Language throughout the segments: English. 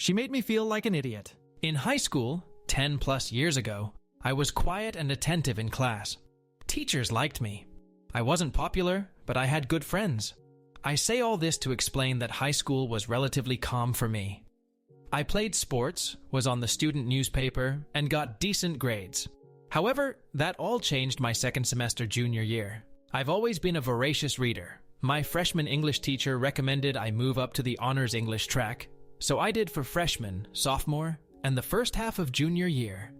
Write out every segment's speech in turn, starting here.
She made me feel like an idiot. In high school, 10 plus years ago, I was quiet and attentive in class. Teachers liked me. I wasn't popular, but I had good friends. I say all this to explain that high school was relatively calm for me. I played sports, was on the student newspaper, and got decent grades. However, that all changed my second semester junior year. I've always been a voracious reader. My freshman English teacher recommended I move up to the honors English track, so I did for freshman, sophomore, and the first half of junior year.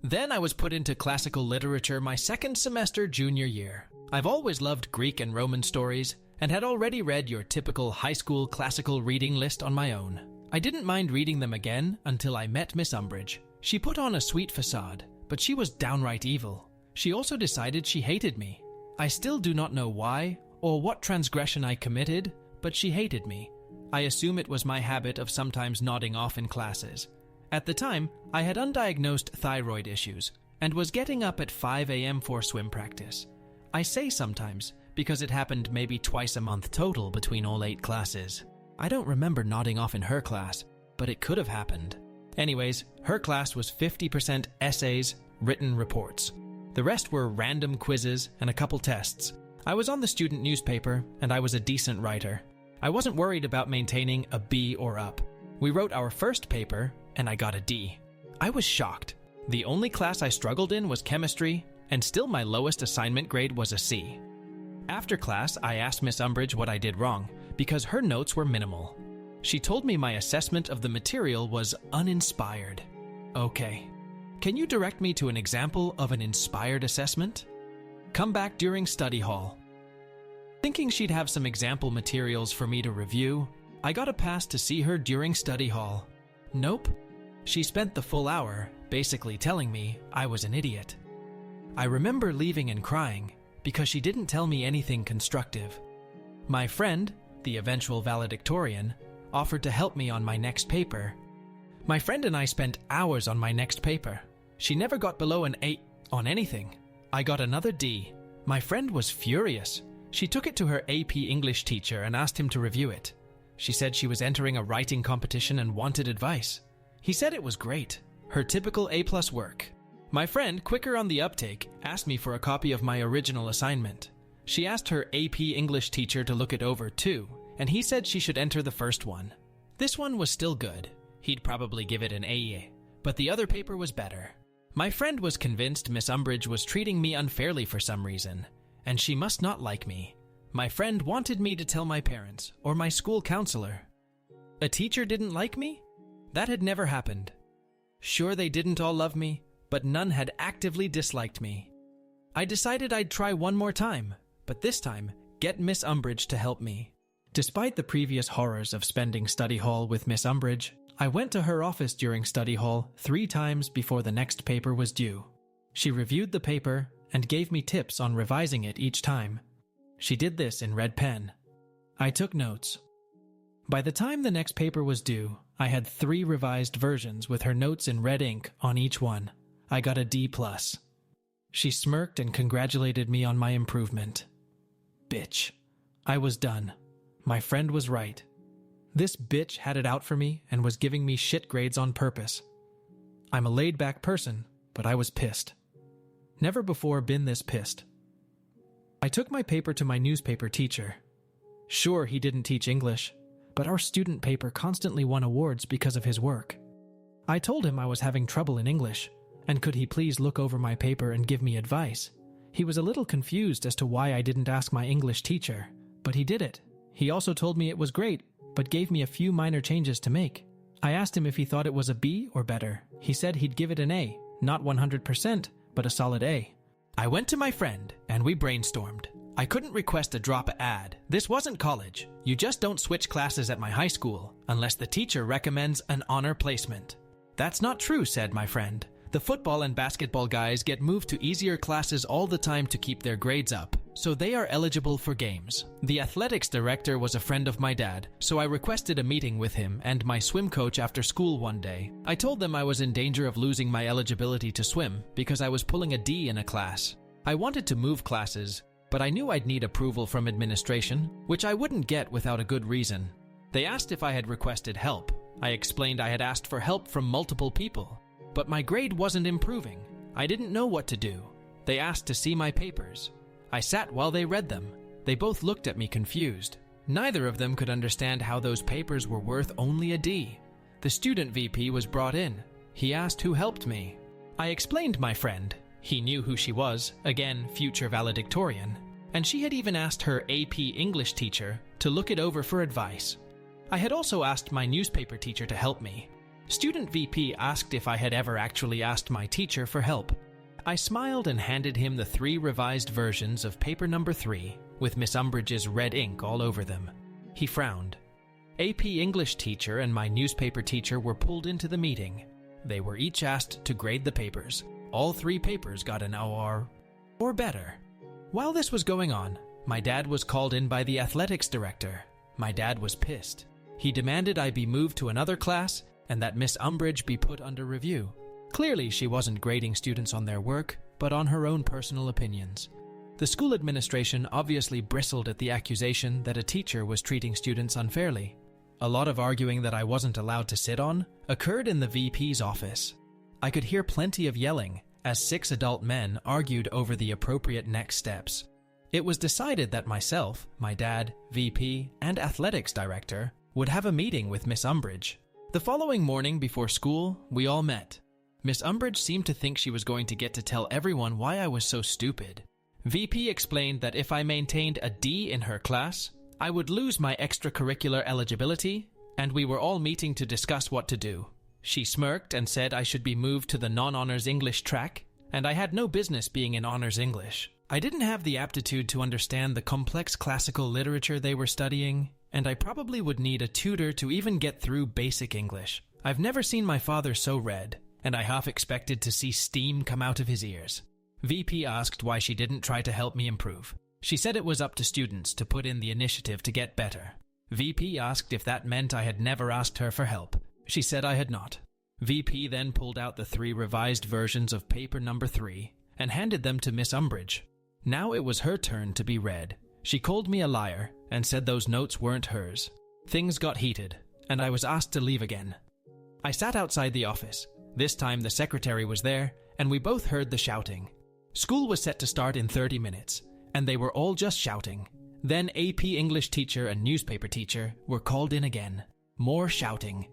Then I was put into classical literature my second semester junior year. I've always loved Greek and Roman stories, and had already read your typical high school classical reading list on my own. I didn't mind reading them again until I met Miss Umbridge. She put on a sweet facade, but she was downright evil. She also decided she hated me. I still do not know why or what transgression I committed, but she hated me. I assume it was my habit of sometimes nodding off in classes. At the time, I had undiagnosed thyroid issues and was getting up at 5 a.m. for swim practice. I say sometimes because it happened maybe twice a month total between all 8 classes. I don't remember nodding off in her class, but it could have happened. Anyways, her class was 50% essays, written reports. The rest were random quizzes and a couple tests. I was on the student newspaper, and I was a decent writer. I wasn't worried about maintaining a B or up. We wrote our first paper, and I got a D. I was shocked. The only class I struggled in was chemistry, and still my lowest assignment grade was a C. After class, I asked Miss Umbridge what I did wrong, because her notes were minimal. She told me my assessment of the material was uninspired. Okay. Can you direct me to an example of an inspired assessment? Come back during study hall. Thinking she'd have some example materials for me to review, I got a pass to see her during study hall. Nope. She spent the full hour basically telling me I was an idiot. I remember leaving and crying because she didn't tell me anything constructive. My friend, the eventual valedictorian, offered to help me on my next paper. My friend and I spent hours on my next paper. She never got below an 8 on anything. I got another D. My friend was furious. She took it to her AP English teacher and asked him to review it. She said she was entering a writing competition and wanted advice. He said it was great. Her typical A+ work. My friend, quicker on the uptake, asked me for a copy of my original assignment. She asked her AP English teacher to look it over too, and he said she should enter the first one. This one was still good. He'd probably give it an A, but the other paper was better. My friend was convinced Miss Umbridge was treating me unfairly for some reason, and she must not like me. My friend wanted me to tell my parents or my school counselor. A teacher didn't like me? That had never happened. Sure, they didn't all love me, but none had actively disliked me. I decided I'd try one more time, but this time, get Miss Umbridge to help me. Despite the previous horrors of spending study hall with Miss Umbridge, I went to her office during study hall 3 times before the next paper was due. She reviewed the paper and gave me tips on revising it each time. She did this in red pen. I took notes. By the time the next paper was due, I had 3 revised versions with her notes in red ink on each one. I got a D+. She smirked and congratulated me on my improvement. Bitch. I was done. My friend was right. This bitch had it out for me and was giving me shit grades on purpose. I'm a laid-back person, but I was pissed. Never before been this pissed. I took my paper to my newspaper teacher. Sure, he didn't teach English, but our student paper constantly won awards because of his work. I told him I was having trouble in English, and could he please look over my paper and give me advice. He was a little confused as to why I didn't ask my English teacher, but he did it. He also told me it was great, but gave me a few minor changes to make. I asked him if he thought it was a B or better. He said he'd give it an A, not 100%, but a solid A. I went to my friend, and we brainstormed. I couldn't request a drop ad. This wasn't college. You just don't switch classes at my high school, unless the teacher recommends an honor placement. That's not true, said my friend. The football and basketball guys get moved to easier classes all the time to keep their grades up, so they are eligible for games. The athletics director was a friend of my dad, so I requested a meeting with him and my swim coach after school one day. I told them I was in danger of losing my eligibility to swim because I was pulling a D in a class. I wanted to move classes, but I knew I'd need approval from administration, which I wouldn't get without a good reason. They asked if I had requested help, I explained I had asked for help from multiple people, but my grade wasn't improving. I didn't know what to do. They asked to see my papers. I sat while they read them. They both looked at me confused. Neither of them could understand how those papers were worth only a D. The student VP was brought in. He asked who helped me. I explained my friend. He knew who she was, again, future valedictorian, and she had even asked her AP English teacher to look it over for advice. I had also asked my newspaper teacher to help me. Student VP asked if I had ever actually asked my teacher for help. I smiled and handed him the 3 revised versions of paper number 3 with Miss Umbridge's red ink all over them. He frowned. AP English teacher and my newspaper teacher were pulled into the meeting. They were each asked to grade the papers. All 3 papers got an OR or better. While this was going on, my dad was called in by the athletics director. My dad was pissed. He demanded I be moved to another class and that Miss Umbridge be put under review. Clearly, she wasn't grading students on their work, but on her own personal opinions. The school administration obviously bristled at the accusation that a teacher was treating students unfairly. A lot of arguing that I wasn't allowed to sit on occurred in the VP's office. I could hear plenty of yelling as 6 adult men argued over the appropriate next steps. It was decided that myself, my dad, VP, and athletics director would have a meeting with Miss Umbridge. The following morning before school, we all met. Miss Umbridge seemed to think she was going to get to tell everyone why I was so stupid. VP explained that if I maintained a D in her class, I would lose my extracurricular eligibility, and we were all meeting to discuss what to do. She smirked and said I should be moved to the non-honors English track, and I had no business being in honors English. I didn't have the aptitude to understand the complex classical literature they were studying, and I probably would need a tutor to even get through basic English. I've never seen my father so red, and I half expected to see steam come out of his ears. VP asked why she didn't try to help me improve. She said it was up to students to put in the initiative to get better. VP asked if that meant I had never asked her for help. She said I had not. VP then pulled out the 3 revised versions of paper number 3 and handed them to Miss Umbridge. Now it was her turn to be read. She called me a liar and said those notes weren't hers. Things got heated, and I was asked to leave again. I sat outside the office. This time the secretary was there, and we both heard the shouting. School was set to start in 30 minutes, and they were all just shouting. Then AP English teacher and newspaper teacher were called in again. More shouting.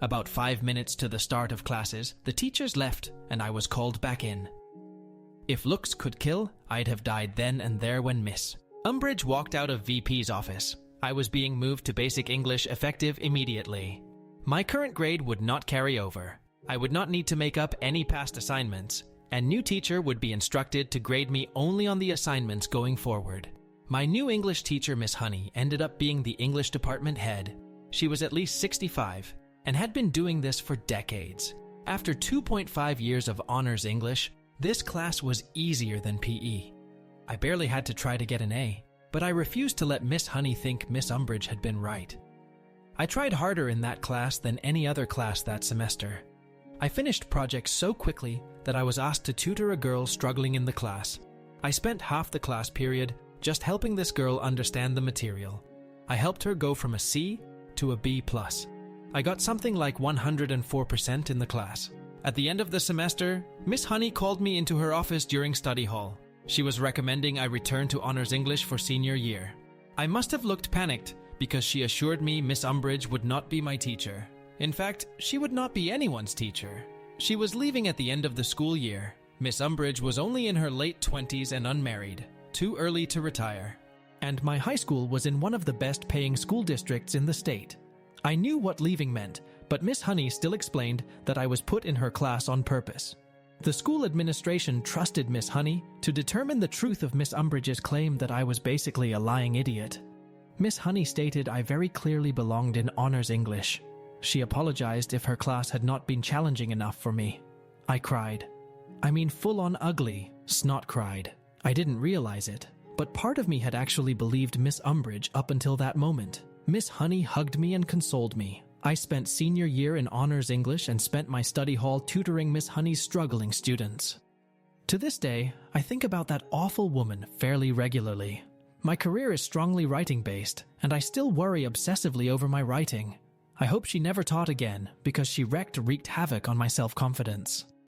About 5 minutes to the start of classes, the teachers left, and I was called back in. If looks could kill, I'd have died then and there when Miss Umbridge walked out of VP's office. I was being moved to basic English effective immediately. My current grade would not carry over. I would not need to make up any past assignments, and new teacher would be instructed to grade me only on the assignments going forward. My new English teacher, Miss Honey, ended up being the English department head. She was at least 65 and had been doing this for decades. After 2.5 years of honors English, this class was easier than PE. I barely had to try to get an A, but I refused to let Miss Honey think Miss Umbridge had been right. I tried harder in that class than any other class that semester. I finished projects so quickly that I was asked to tutor a girl struggling in the class. I spent half the class period just helping this girl understand the material. I helped her go from a C to a B+. I got something like 104% in the class. At the end of the semester, Miss Honey called me into her office during study hall. She was recommending I return to honors English for senior year. I must have looked panicked because she assured me Miss Umbridge would not be my teacher. In fact, she would not be anyone's teacher. She was leaving at the end of the school year. Miss Umbridge was only in her late 20s and unmarried, too early to retire. And my high school was in one of the best paying school districts in the state. I knew what leaving meant, but Miss Honey still explained that I was put in her class on purpose. The school administration trusted Miss Honey to determine the truth of Miss Umbridge's claim that I was basically a lying idiot. Miss Honey stated I very clearly belonged in honors English. She apologized if her class had not been challenging enough for me. I cried. I mean full-on ugly, snot-cried. I didn't realize it, but part of me had actually believed Miss Umbridge up until that moment. Miss Honey hugged me and consoled me. I spent senior year in honors English and spent my study hall tutoring Miss Honey's struggling students. To this day, I think about that awful woman fairly regularly. My career is strongly writing-based, and I still worry obsessively over my writing. I hope she never taught again because she wreaked havoc on my self-confidence.